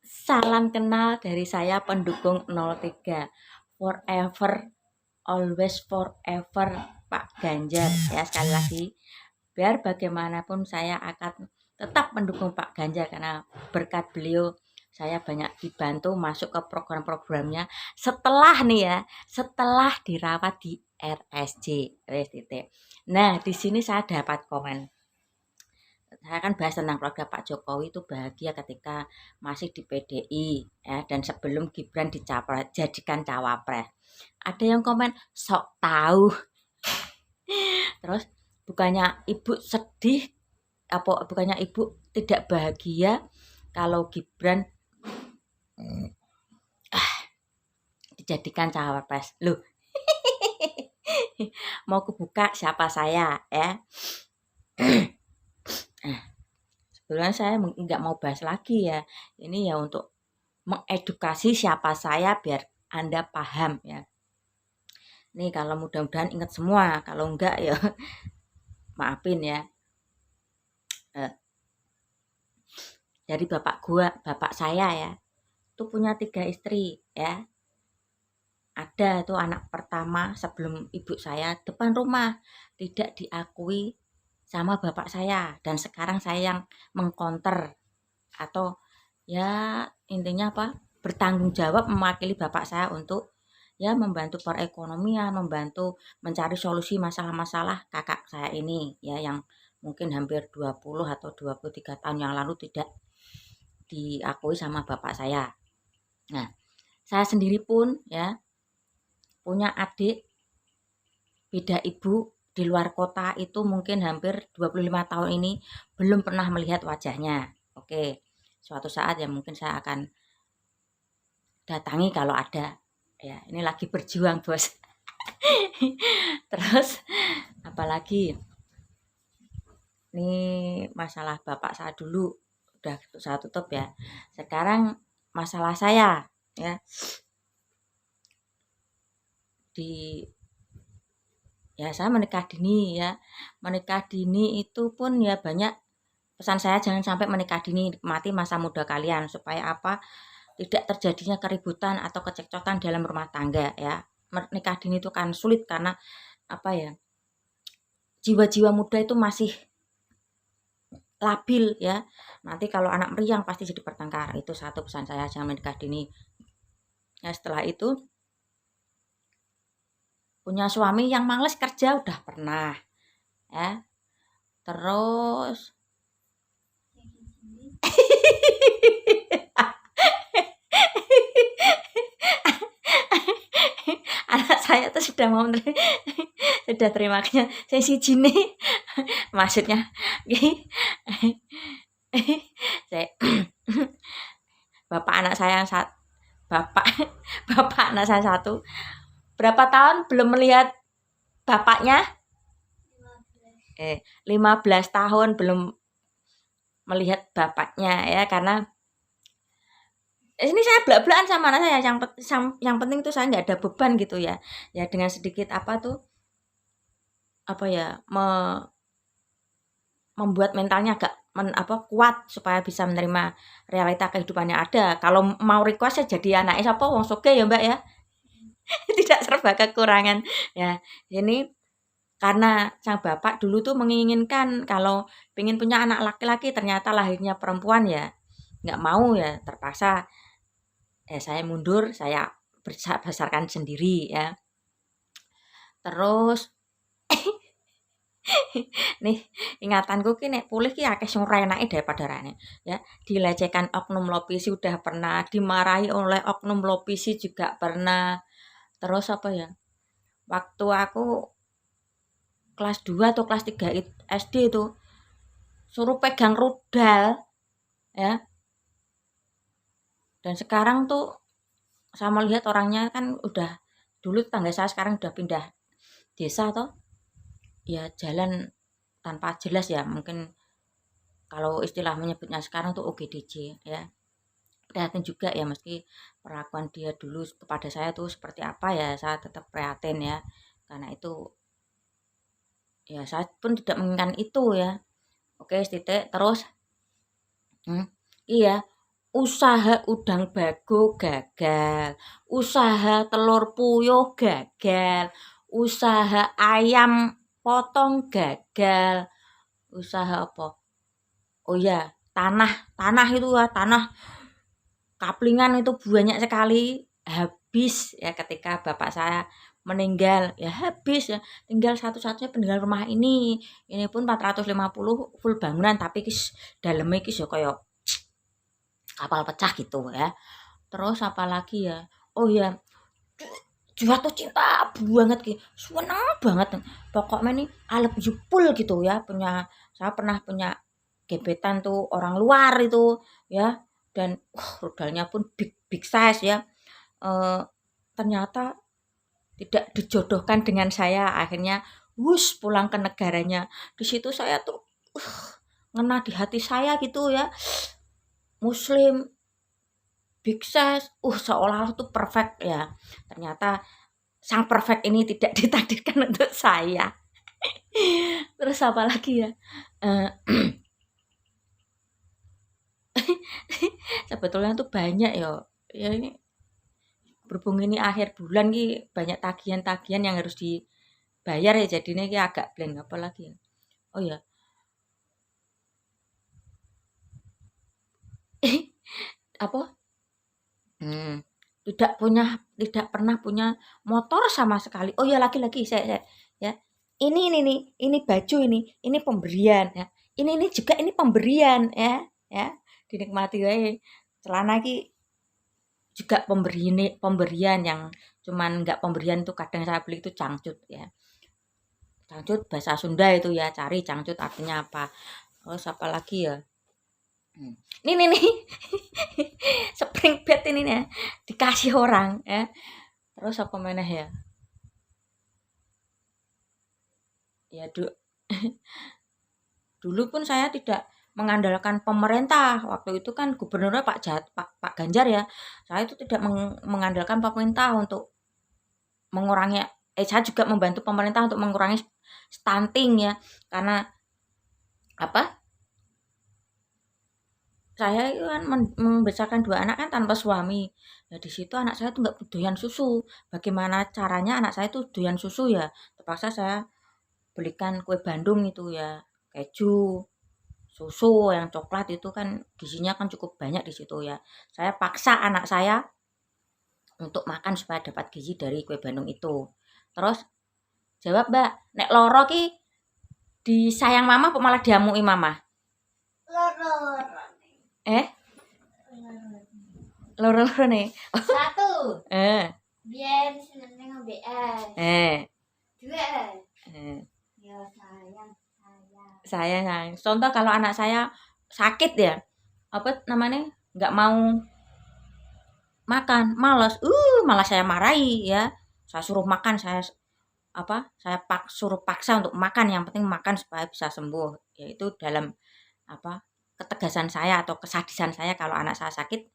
Salam kenal dari saya pendukung 03. Forever, always forever Pak Ganjar. Ya, sekali lagi, biar bagaimanapun saya akan tetap mendukung Pak Ganjar karena berkat beliau saya banyak dibantu masuk ke program-programnya setelah nih ya, setelah dirawat di RSJ. Nah, di sini saya dapat komen. Saya kan bahas tentang keluarga Pak Jokowi itu bahagia ketika masih di PDI ya, dan sebelum Gibran jadikan cawapres. Ada yang komen sok tahu. Terus bukannya ibu sedih, bukannya ibu tidak bahagia kalau Gibran dijadikan cawapres. Loh, mau kebuka siapa saya ya? Sebenarnya saya nggak mau bahas lagi ya. Ini ya untuk mengedukasi siapa saya biar Anda paham ya. Nih kalau mudah-mudahan ingat semua, kalau enggak ya maafin ya. Dari bapak saya ya, tuh punya 3 istri ya. Ada tuh anak pertama sebelum ibu saya depan rumah tidak diakui sama bapak saya, dan sekarang saya yang mengkonter atau ya intinya apa, bertanggung jawab mewakili bapak saya untuk ya membantu perekonomian, membantu mencari solusi masalah-masalah kakak saya ini ya, yang mungkin hampir 20 atau 23 tahun yang lalu tidak diakui sama bapak saya. Nah, saya sendiri pun ya punya adik beda ibu di luar kota, itu mungkin hampir 25 tahun ini belum pernah melihat wajahnya. Oke, suatu saat ya mungkin saya akan datangi kalau ada. Ya, ini lagi berjuang, Bos. Terus apalagi? Ini masalah bapak saya dulu udah saya tutup ya. Sekarang masalah saya ya. Saya menikah dini ya. Menikah dini itu pun ya banyak pesan saya, jangan sampai menikah dini, nikmati masa muda kalian supaya apa? Tidak terjadinya keributan atau kecekcokan dalam rumah tangga ya. Menikah dini itu kan sulit karena apa ya? Jiwa-jiwa muda itu masih labil ya. Nanti kalau anak meriang pasti jadi pertengkar. Itu satu pesan saya, jangan menikah dini. Ya, setelah itu punya suami yang males kerja udah pernah ya. Terus anak saya tuh sudah mau sudah terima kasih saya si Jini maksudnya saya bapak anak saya bapak bapak anak saya satu berapa tahun belum melihat bapaknya? 15 tahun belum melihat bapaknya ya, karena ini saya belak-belakan sama anak saya, yang penting tuh saya nggak ada beban gitu ya. Ya dengan sedikit apa tuh apa ya membuat mentalnya agak kuat supaya bisa menerima realita kehidupannya ada. Kalau mau request ya jadi anaknya siapa wong soge ya Mbak ya. Tidak serba kekurangan. Ya, ini karena sang bapak dulu tuh menginginkan kalau pengen punya anak laki-laki, ternyata lahirnya perempuan ya. Nggak mau ya, terpaksa saya mundur, saya besarkan sendiri ya. Terus nih ingatanku ki nek pulih ki akeh sing ora enake daripada rane ya. Dilecehkan oknum Lovisi udah pernah, dimarahi oleh oknum Lovisi juga pernah. Terus apa ya? Waktu aku kelas 2 atau kelas 3 SD itu suruh pegang rudal ya. Dan sekarang tuh saya melihat orangnya kan udah, dulu tetangga saya sekarang udah pindah desa toh. Ya jalan tanpa jelas ya, mungkin kalau istilah menyebutnya sekarang tuh OGDJ ya. Prihatin juga ya, meski perlakuan dia dulu kepada saya tuh seperti apa ya, saya tetap prihatin ya. Karena itu ya saya pun tidak menginginkan itu ya. Oke, titik. Terus Iya, usaha udang bago gagal, usaha telur puyuh gagal, usaha ayam potong gagal, usaha apa? Oh ya, tanah tanah itu ya, tanah kaplingan itu banyak sekali, habis ya ketika bapak saya meninggal, ya habis ya, tinggal satu-satunya peninggalan rumah ini pun 450 full bangunan tapi dalamnya ya kayak kapal pecah gitu ya. Terus apa lagi ya? Oh ya, jatuh cinta banget gitu. Seneng banget. Pokoknya nih alep jupul gitu ya. Saya pernah punya gebetan tuh orang luar itu ya. Dan rudalnya pun big big size ya. Eh, ternyata tidak dijodohkan dengan saya. Akhirnya pulang ke negaranya. Di situ saya tuh ngena di hati saya gitu ya. Muslim big size, seolah-olah tuh perfect ya. Ternyata sang perfect ini tidak ditakdirkan untuk saya. Terus apa lagi ya? Eh, sebetulnya tuh banyak ya. Ya ini berhubung ini akhir bulan ki banyak tagihan-tagihan yang harus dibayar ya jadinya ki agak blank apa lagi ya. Oh ya, apa? Hmm, tidak pernah punya motor sama sekali. Oh ya lagi-lagi saya ya. Ini baju ini pemberian ya. Ini juga ini pemberian ya ya. Dinikmati wae. Celana ki juga pemberian yang cuman nggak pemberian tuh kadang saya beli itu cangcut ya. Cangcut bahasa Sunda itu ya, cari cangcut artinya apa. Terus apa lagi ya? Hmm. Ini spring bed ini nih dikasih orang ya. Terus apa mana ya? Ya dulu pun saya tidak mengandalkan pemerintah. Waktu itu kan gubernurnya Pak Ganjar ya. Saya itu tidak mengandalkan pemerintah untuk mengurangi saya juga membantu pemerintah untuk mengurangi stunting ya. Karena apa? Saya itu kan membesarkan 2 anak kan tanpa suami. Ya di situ anak saya tuh nggak doyan susu. Bagaimana caranya anak saya tuh doyan susu ya? Terpaksa saya belikan kue Bandung itu ya, keju, susu yang coklat itu kan gizinya kan cukup banyak di situ ya. Saya paksa anak saya untuk makan supaya dapat gizi dari kue Bandung itu. Terus jawab Mbak, nek loro ki disayang mama apa malah diamui mama? Loro. Eh? Loro-loro nih. Satu. Biar seneng BS. Dua. Ya sayang. Contoh kalau anak saya sakit ya, apa namanya? Nggak mau makan, malas. Malah saya marahi ya. Saya suruh makan, suruh paksa untuk makan, yang penting makan supaya bisa sembuh. Yaitu dalam apa? Ketegasan saya atau kesadisan saya kalau anak saya sakit,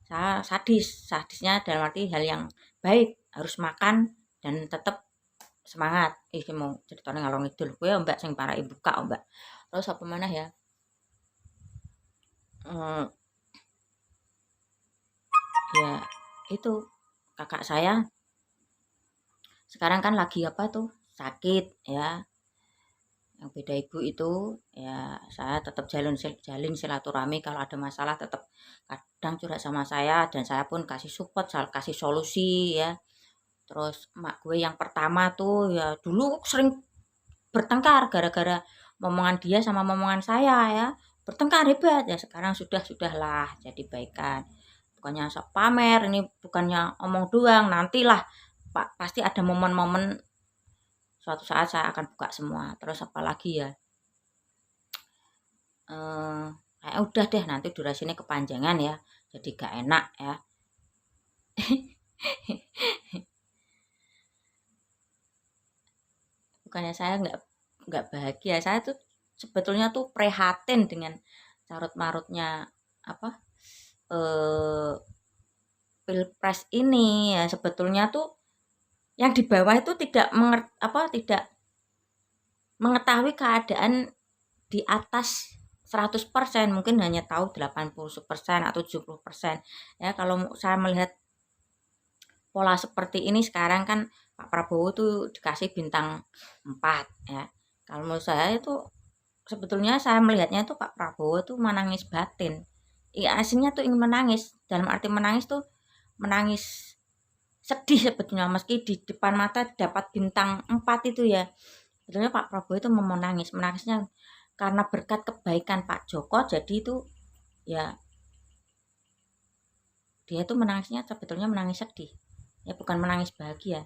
saya sadisnya dalam arti hal yang baik, harus makan dan tetap semangat. Iki mau ceritanya ngalor ngidul. Kowe ya Mbak sing parai buka, Mbak. Terus apa mana ya? Hmm, ya itu kakak saya sekarang kan lagi apa tuh? Sakit ya. Yang beda ibu itu ya saya tetap jalin silaturahmi kalau ada masalah tetap kadang curhat sama saya dan saya pun kasih support, kasih solusi ya. Terus emak gue yang pertama tuh ya dulu sering bertengkar gara-gara momongan dia sama momongan saya ya. Bertengkar hebat ya sekarang sudahlah jadi baikan. Bukannya sok pamer, ini bukannya omong doang, nantilah Pak pasti ada momen-momen suatu saat saya akan buka semua. Terus apa lagi ya? Udah deh nanti durasinya kepanjangan ya. Jadi gak enak ya. Bukannya saya nggak bahagia, saya tuh sebetulnya tuh prihatin dengan carut marutnya apa eh, pilpres ini ya sebetulnya tuh yang di bawah itu tidak mengetahui keadaan di atas 100%, mungkin hanya tahu 80% atau 70%. Ya, kalau saya melihat pola seperti ini sekarang kan Pak Prabowo tuh dikasih bintang 4 ya. Kalau menurut saya itu sebetulnya saya melihatnya itu Pak Prabowo tuh menangis batin. Iya, aslinya tuh ingin menangis. Dalam arti menangis tuh menangis sedih sebetulnya, meski di depan mata dapat bintang 4 itu ya. Sebetulnya Pak Prabowo itu mau menangis, menangisnya karena berkat kebaikan Pak Joko, jadi itu ya dia itu menangisnya sebetulnya menangis sedih. Ya bukan menangis bahagia.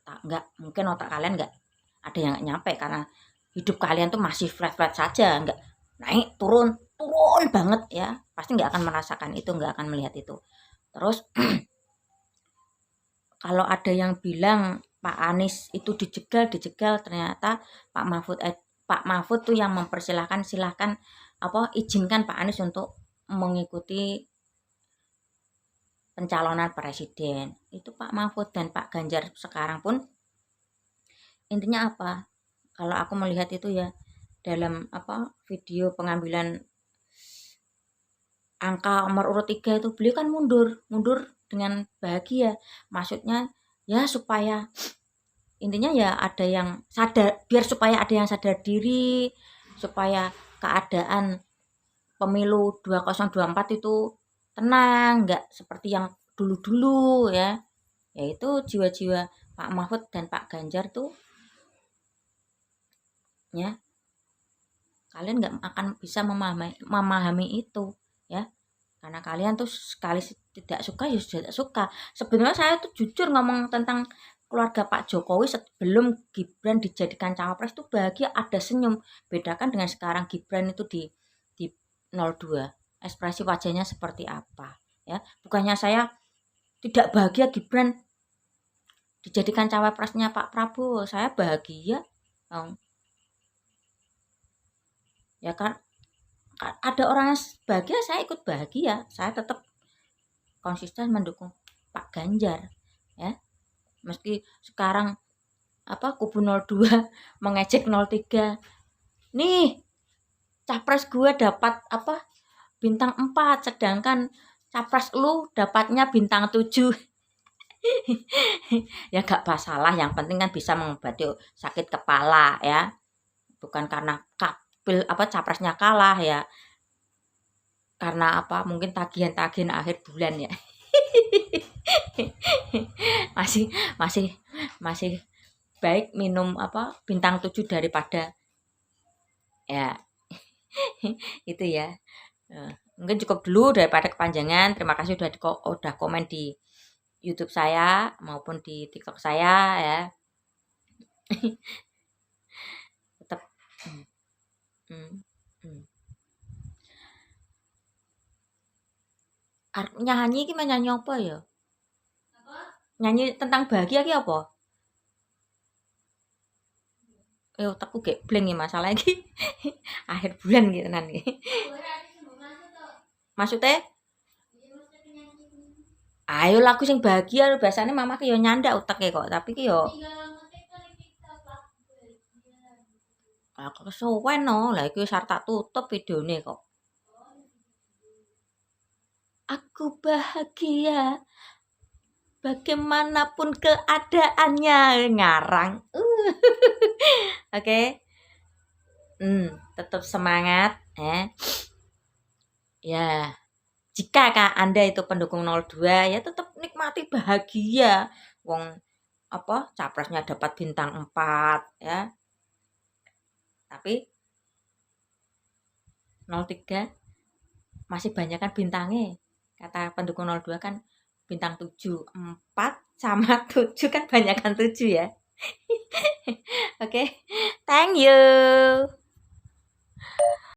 Enggak, mungkin otak kalian enggak ada yang nggak nyampe karena hidup kalian tuh masih flat-flat saja, enggak naik turun turun banget ya, pasti nggak akan merasakan itu, nggak akan melihat itu. Terus kalau ada yang bilang Pak Anies itu dijegal, ternyata Pak Mahfud tuh yang mempersilahkan, silahkan izinkan Pak Anies untuk mengikuti pencalonan presiden. Itu Pak Mahfud dan Pak Ganjar sekarang pun intinya apa? Kalau aku melihat itu ya dalam video pengambilan angka nomor urut 3 itu beliau kan mundur dengan bahagia. Maksudnya ya supaya intinya ya ada yang sadar, biar supaya ada yang sadar diri, supaya keadaan pemilu 2024 itu tenang, enggak seperti yang dulu-dulu ya. Yaitu jiwa-jiwa Pak Mahfud dan Pak Ganjar tuh ya kalian nggak akan bisa memahami itu ya, karena kalian tuh sekali tidak suka ya sudah tidak suka. Sebenarnya saya tuh jujur ngomong tentang keluarga Pak Jokowi sebelum Gibran dijadikan cawapres tuh bahagia, ada senyum. Bedakan dengan sekarang Gibran itu di 02, ekspresi wajahnya seperti apa ya. Bukannya saya tidak bahagia Gibran dijadikan cawapresnya Pak Prabowo, saya bahagia. Ya kan ada orang yang bahagia, saya ikut bahagia. Saya tetap konsisten mendukung Pak Ganjar ya. Meski sekarang kubu 02 mengejek 03. Nih, capres gue dapat bintang 4, sedangkan capres lu dapatnya bintang 7. Ya gak masalah, yang penting kan bisa mengobati sakit kepala ya. Bukan karena capresnya kalah ya, karena mungkin tagihan-tagihan akhir bulan ya. masih baik minum bintang 7 daripada ya. Itu ya. Mungkin cukup dulu daripada kepanjangan. Terima kasih udah komen di YouTube saya maupun di TikTok saya ya. Tetap nyanyi iki nyanyi apa ya? Nyanyi tentang bahagia ki apa? Otakku gek blank ya masalah iki. Akhir bulan gitu nanti. Maksudnya? Ayo lagu sing bahagia biasanya mama ki yo nyandak uteke kok, tapi ki yo kesuwen no. Lah iki wis arep tak tutup videone kok. Aku bahagia bagaimanapun keadaannya, ngarang. Oke. Tetap semangat ya. Jika Anda itu pendukung 02 ya tetap nikmati bahagia. Wong capresnya dapat bintang 4 ya. Tapi 03 masih banyak kan bintangnya. Kata pendukung 02 kan bintang 7, 4 sama 7 kan banyakan 7 ya. Oke. Thank you.